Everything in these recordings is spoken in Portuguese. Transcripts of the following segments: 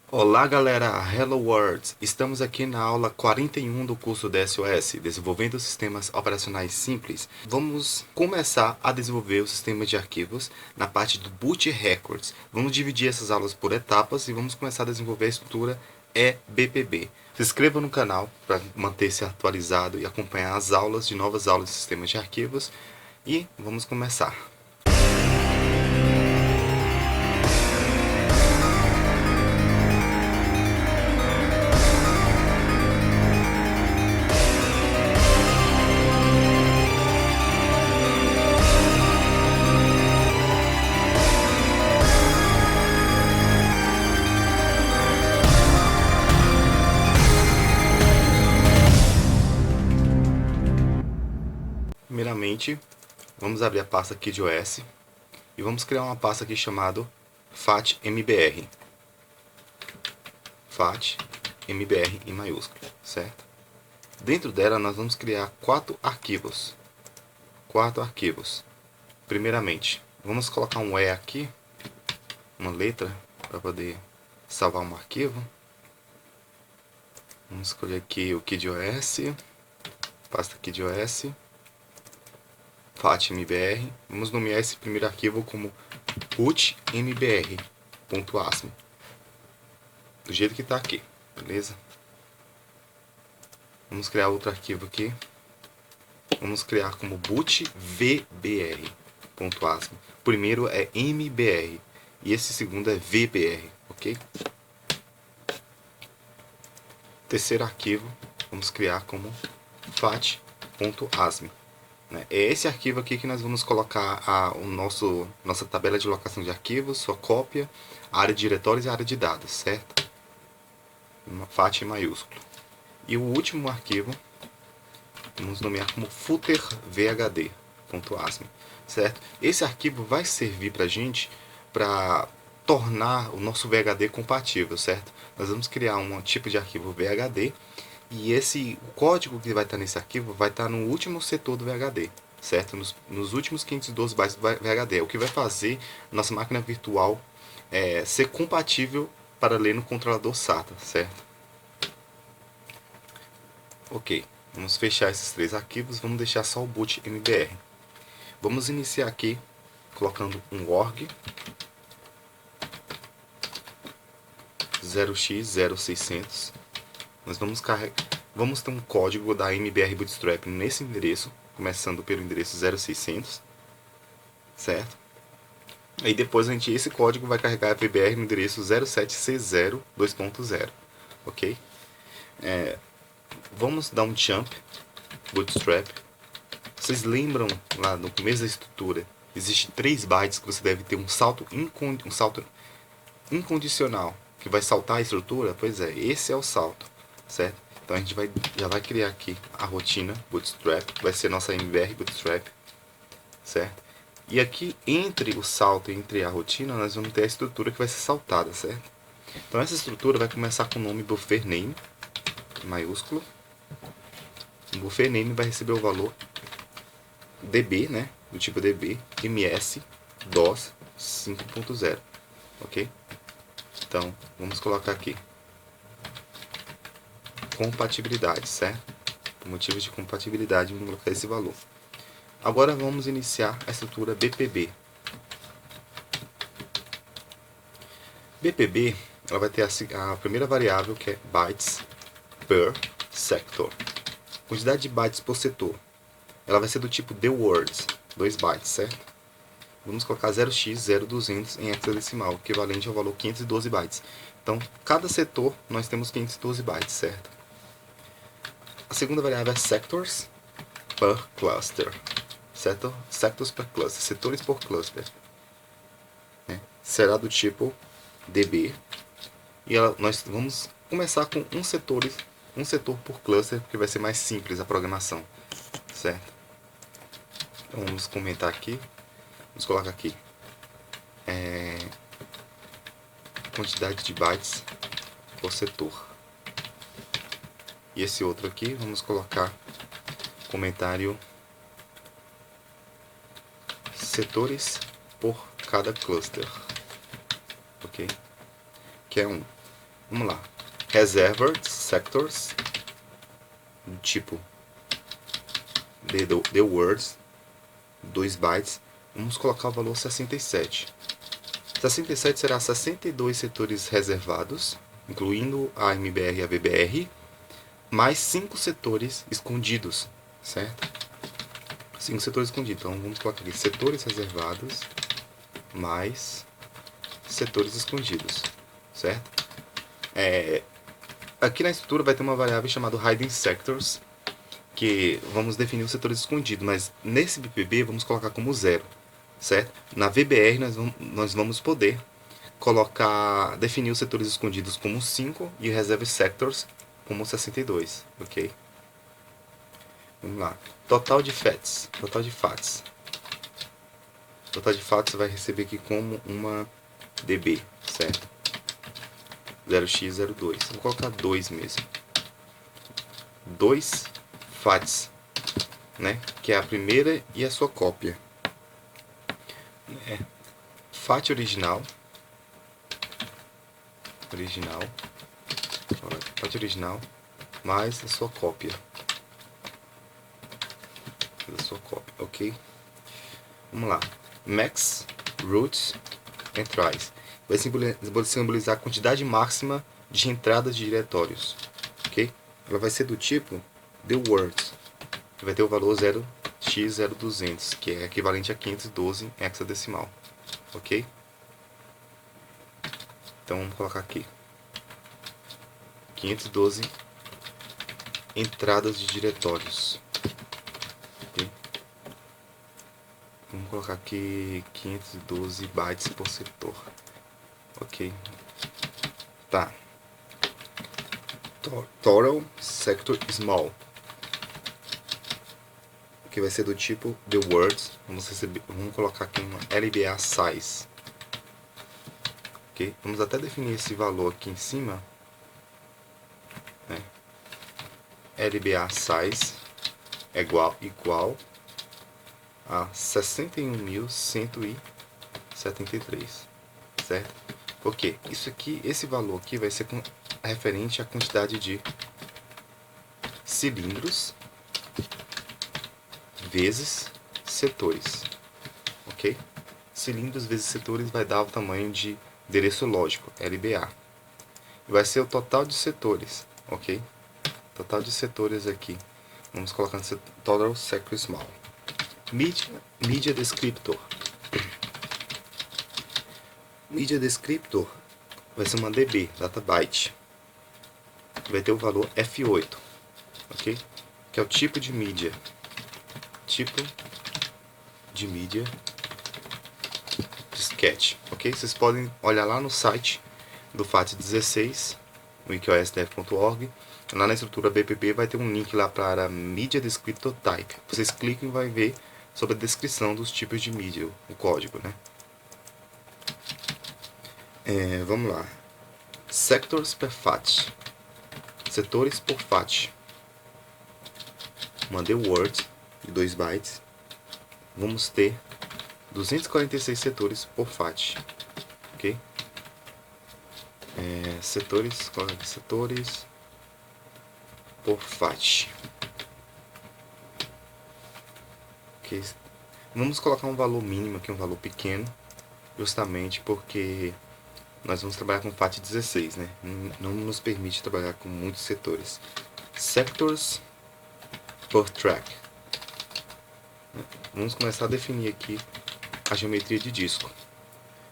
Olá galera, Hello World! Estamos aqui na aula 41 do curso DSOS, Desenvolvendo Sistemas Operacionais Simples. Vamos começar a desenvolver o sistema de arquivos na parte do Boot Records. Vamos dividir essas aulas por etapas e vamos começar a desenvolver a estrutura eBPB. Se inscreva no canal para manter-se atualizado e acompanhar as aulas de novas aulas de sistemas de arquivos. E vamos começar. Primeiramente, vamos abrir a pasta aqui de OS e vamos criar uma pasta aqui chamada FAT-MBR. FAT-MBR em maiúsculo, certo? Dentro dela nós vamos criar quatro arquivos. Primeiramente, vamos colocar um E aqui, uma letra, para poder salvar um arquivo. Vamos escolher aqui o KeyOS, pasta aqui de OS. FAT-MBR, vamos nomear esse primeiro arquivo como bootmbr.asm, do jeito que está aqui, beleza? Vamos criar outro arquivo aqui, vamos criar como bootvbr.asm. O primeiro é mbr e esse segundo é vbr, ok? Terceiro arquivo, vamos criar como fat.asm. É esse arquivo aqui que nós vamos colocar nossa tabela de locação de arquivos, sua cópia, a área de diretórios e a área de dados, certo? FAT em maiúsculo. E o último arquivo, vamos nomear como footervhd.asm, certo? Esse arquivo vai servir para a gente para tornar o nosso VHD compatível, certo? Nós vamos criar um tipo de arquivo VHD e o código que vai estar nesse arquivo vai estar no último setor do VHD, certo? Nos últimos 512 bytes do VHD, o que vai fazer nossa máquina virtual ser compatível para ler no controlador SATA, certo? Ok, vamos fechar esses três arquivos, vamos deixar só o boot mbr. Vamos iniciar aqui colocando um org 0x0600. Nós vamos ter um código da MBR Bootstrap nesse endereço, começando pelo endereço 0600, certo? Aí depois esse código vai carregar a VBR no endereço 07C0 2.0, ok? Vamos dar um jump Bootstrap. Vocês lembram lá no começo da estrutura, existe 3 bytes que você deve ter um salto incondicional que vai saltar a estrutura? Pois é, esse é o salto, certo? Então a gente já vai criar aqui a rotina Bootstrap, vai ser nossa MBR Bootstrap, certo? E aqui entre o salto e entre a rotina nós vamos ter a estrutura que vai ser saltada, certo? Então essa estrutura vai começar com o nome buffer name, em maiúsculo. O buffer name vai receber o valor db, né? Do tipo db, ms, dos 5.0, ok? Então vamos colocar aqui compatibilidade, certo? Por motivos de compatibilidade, vamos colocar esse valor. Agora vamos iniciar a estrutura BPB. BPB, ela vai ter a primeira variável que é bytes per sector. Quantidade de bytes por setor. Ela vai ser do tipo the words, 2 bytes, certo? Vamos colocar 0x0200 em hexadecimal, equivalente ao valor 512 bytes. Então, cada setor nós temos 512 bytes, certo? A segunda variável é sectors per cluster. Sectors per cluster, setores por cluster. Será do tipo db. E nós vamos começar com um setor por cluster, porque vai ser mais simples a programação, certo? Então vamos comentar aqui. Vamos colocar aqui quantidade de bytes por setor. E esse outro aqui, vamos colocar comentário setores por cada cluster, ok? Que é 1. Vamos lá. Reserved sectors, do tipo the words, 2 bytes. Vamos colocar o valor 67. 67 será 62 setores reservados, incluindo a MBR e a VBR, mais 5 setores escondidos, certo? 5 setores escondidos. Então vamos colocar aqui setores reservados mais setores escondidos, certo? Aqui na estrutura vai ter uma variável chamada hidden sectors, que vamos definir os setores escondidos, mas nesse BPB vamos colocar como 0, certo? Na VBR nós vamos poder definir os setores escondidos como 5 e o reserve sectors como 62, ok? Vamos lá. Total de FATs. Total de FATs vai receber aqui como uma DB, certo? 0x02. Vou colocar 2 mesmo. 2 FATs, né? Que é a primeira e a sua cópia. FAT original. FAT original mais a sua cópia. Ok? Vamos lá. Max, roots and tries. Vai simbolizar a quantidade máxima de entradas de diretórios. Ok? Ela vai ser do tipo the words, que vai ter o valor 0x0200, que é equivalente a 512 em hexadecimal. Ok? Então vamos colocar aqui 512 entradas de diretórios. Okay? Vamos colocar aqui 512 bytes por setor. Ok. Tá. Total sector small, que vai ser do tipo the words. Vamos colocar aqui uma LBA size. Ok. Vamos até definir esse valor aqui em cima. LBA size é igual a 61.173, certo? Porque isso aqui, esse valor aqui vai ser referente à quantidade de cilindros vezes setores, ok? Cilindros vezes setores vai dar o tamanho de endereço lógico, LBA. E vai ser o total de setores, ok? Total de setores aqui. Vamos colocar no total sector small. Media descriptor. Media descriptor vai ser uma DB, data byte. Vai ter o valor F8, ok? Que é o tipo de mídia. Tipo de mídia disquete, ok? Vocês podem olhar lá no site do FAT16, wikiosdf.org. Lá na estrutura BPB vai ter um link lá para Media Descriptor Type. Vocês clicam e vai ver sobre a descrição dos tipos de mídia, o código, né? Vamos lá. Sectors per FAT. Setores por FAT. Mandei o Word de 2 bytes. Vamos ter 246 setores por FAT. Ok? Setores por FAT. Okay. Vamos colocar um valor mínimo aqui, um valor pequeno, justamente porque nós vamos trabalhar com FAT 16, né? Não nos permite trabalhar com muitos setores. Sectors por track. Vamos começar a definir aqui a geometria de disco.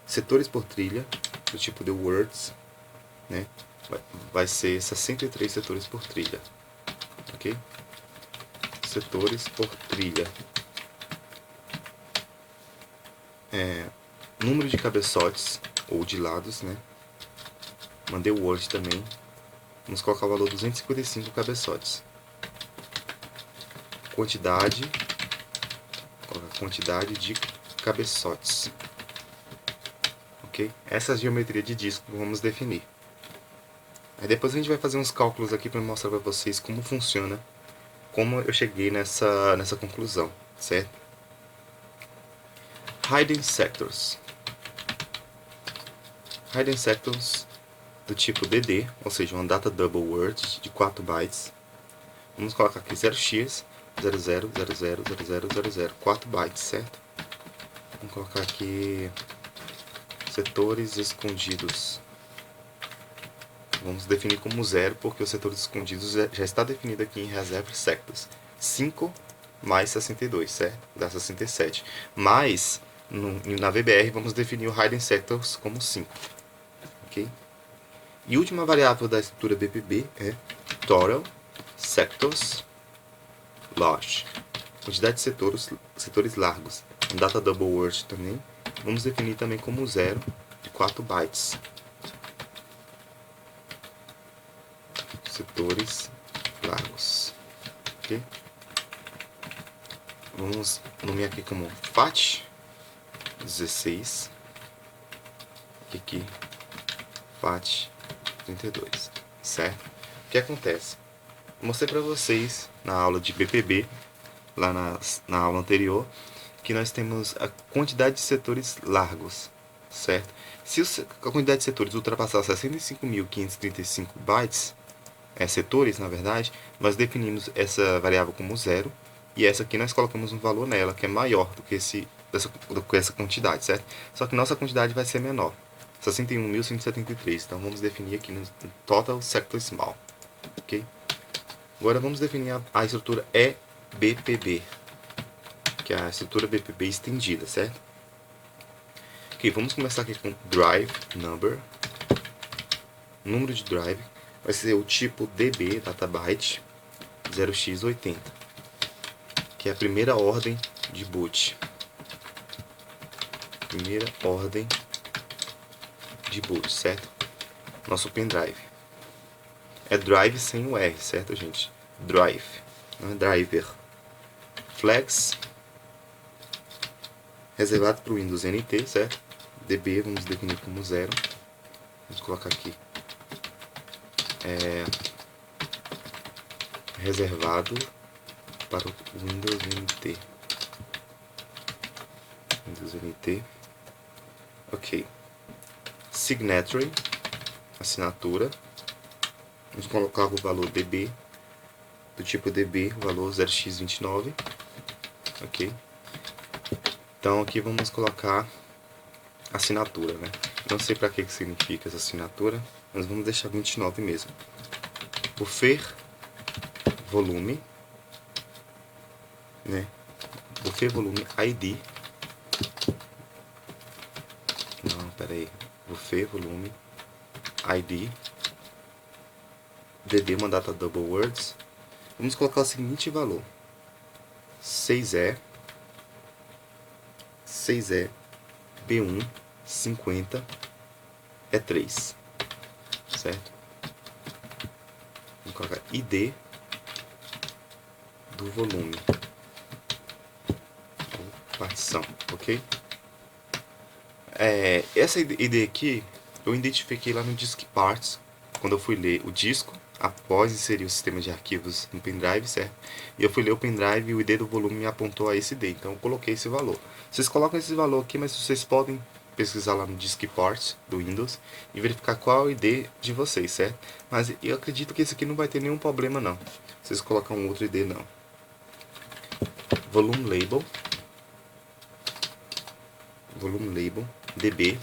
Setores por trilha, do tipo the words, né? Vai ser 63 setores por trilha, ok? Setores por trilha. Número de cabeçotes ou de lados, né? Mandei o Word também. Vamos colocar o valor 255 cabeçotes. Quantidade de cabeçotes. Ok? Essa é a geometria de disco que vamos definir. Aí depois a gente vai fazer uns cálculos aqui para mostrar para vocês como funciona, como eu cheguei nessa conclusão, certo? Hidden sectors. Hidden sectors do tipo DD, ou seja, uma data double word de 4 bytes. Vamos colocar aqui 0x 00000000, 4 bytes, certo? Vamos colocar aqui setores escondidos. Vamos definir como 0, porque os setores escondidos já está definido aqui em Reserve Sectors. 5 mais 62, certo? Dá 67. Mas, na VBR, vamos definir o Hidden Sectors como 5. Ok? E a última variável da estrutura BPB é Total Sectors Large. Quantidade de setores largos. Um data double word também. Vamos definir também como 0 de 4 bytes. Setores largos. Ok? Vamos nomear aqui como FAT 16. E aqui FAT 32. Certo? O que acontece? Mostrei para vocês na aula de BPB, lá na aula anterior, que nós temos a quantidade de setores largos, certo? Se a quantidade de setores ultrapassar 65.535 bytes, setores, na verdade, nós definimos essa variável como 0, e essa aqui nós colocamos um valor nela, que é maior do que essa quantidade, certo? Só que nossa quantidade vai ser menor, 61.173, então vamos definir aqui no Total Sector Small, ok? Agora vamos definir a estrutura EBPB, que é a estrutura BPB estendida, certo? Ok, vamos começar aqui com Drive Number. Número de drive vai ser o tipo DB, databyte, 0x80, que é a primeira ordem de boot. Primeira ordem de boot, certo? Nosso pendrive. É drive sem o R, certo, gente? Drive, não é driver. Flex, reservado para o Windows NT, certo? DB vamos definir como 0. Vamos colocar aqui. Reservado para o Windows NT. Windows NT. Ok. Signature, assinatura. Vamos colocar o valor DB, do tipo DB, o valor 0x29. Ok. Então aqui vamos colocar assinatura, né? Não sei para que significa essa assinatura, mas vamos deixar 29 mesmo. Buffer volume, né? Buffer volume ID. Não, peraí. Buffer volume ID. DD, uma data double words. Vamos colocar o seguinte valor: 6E B1 50 E3, certo? Vamos colocar ID do volume, partição, ok? Essa ID aqui eu identifiquei lá no Disk Parts, quando eu fui ler o disco após inserir o sistema de arquivos no pendrive, certo? E eu fui ler o pendrive e o ID do volume me apontou a esse ID, então eu coloquei esse valor. Vocês colocam esse valor aqui, mas vocês podem pesquisar lá no Disk Parts do Windows e verificar qual é o ID de vocês, certo? Mas eu acredito que esse aqui não vai ter nenhum problema não. Vocês colocam outro ID não. Volume Label. Volume Label, DB.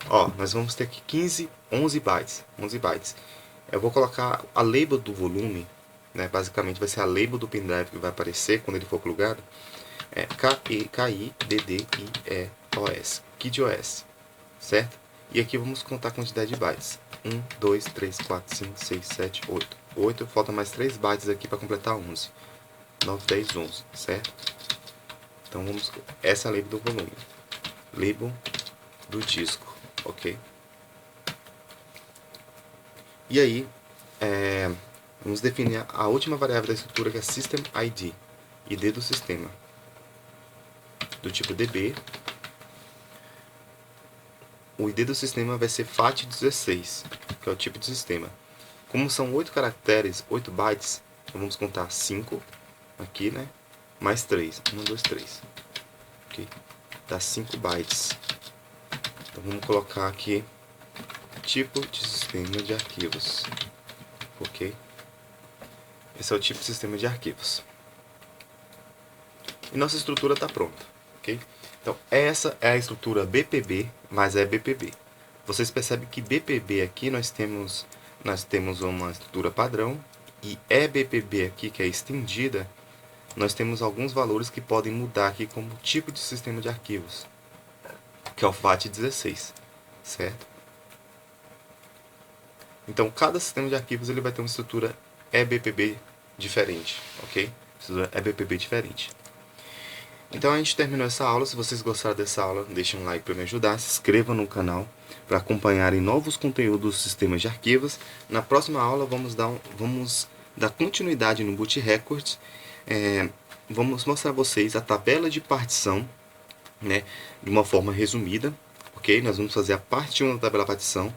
Ó, nós vamos ter aqui 11 bytes. Eu vou colocar a label do volume, né? Basicamente vai ser a label do pendrive que vai aparecer quando ele for plugado. É KIDDIEOS, KidOS, certo? E aqui vamos contar a quantidade de bytes. 1, 2, 3, 4, 5, 6, 7, 8. 8, falta mais 3 bytes aqui para completar 11. 9, 10, 11, certo? Então vamos... Essa é a label do volume. Label do disco, ok? E aí, vamos definir a última variável da estrutura, que é System ID, ID do sistema, do tipo DB. O ID do sistema vai ser FAT16, que é o tipo de sistema. Como são 8 caracteres, 8 bytes, então vamos contar 5 aqui, né? Mais 3, 1, 2, 3. Ok? Dá 5 bytes. Então vamos colocar aqui tipo de sistema de arquivos. Ok? Esse é o tipo de sistema de arquivos. E nossa estrutura está pronta. Ok? Então, essa é a estrutura BPB, mas é BPB. Vocês percebem que BPB aqui nós temos uma estrutura padrão, e EBPB aqui, que é estendida, nós temos alguns valores que podem mudar aqui como tipo de sistema de arquivos, que é o FAT16, certo? Então, cada sistema de arquivos ele vai ter uma estrutura EBPB diferente, ok? Estrutura EBPB diferente. Então, a gente terminou essa aula. Se vocês gostaram dessa aula, deixem um like para me ajudar, se inscrevam no canal para acompanharem novos conteúdos dos sistemas de arquivos. Na próxima aula, vamos dar continuidade no Boot Records. Vamos mostrar a vocês a tabela de partição, né, de uma forma resumida, ok? Nós vamos fazer a parte 1 da tabela de partição,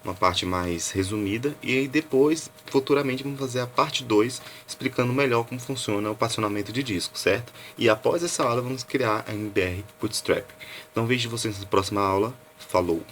uma parte mais resumida, e aí depois, futuramente, vamos fazer a parte 2, explicando melhor como funciona o particionamento de disco, certo? E após essa aula, vamos criar a MBR Bootstrap. Então, vejo vocês na próxima aula. Falou!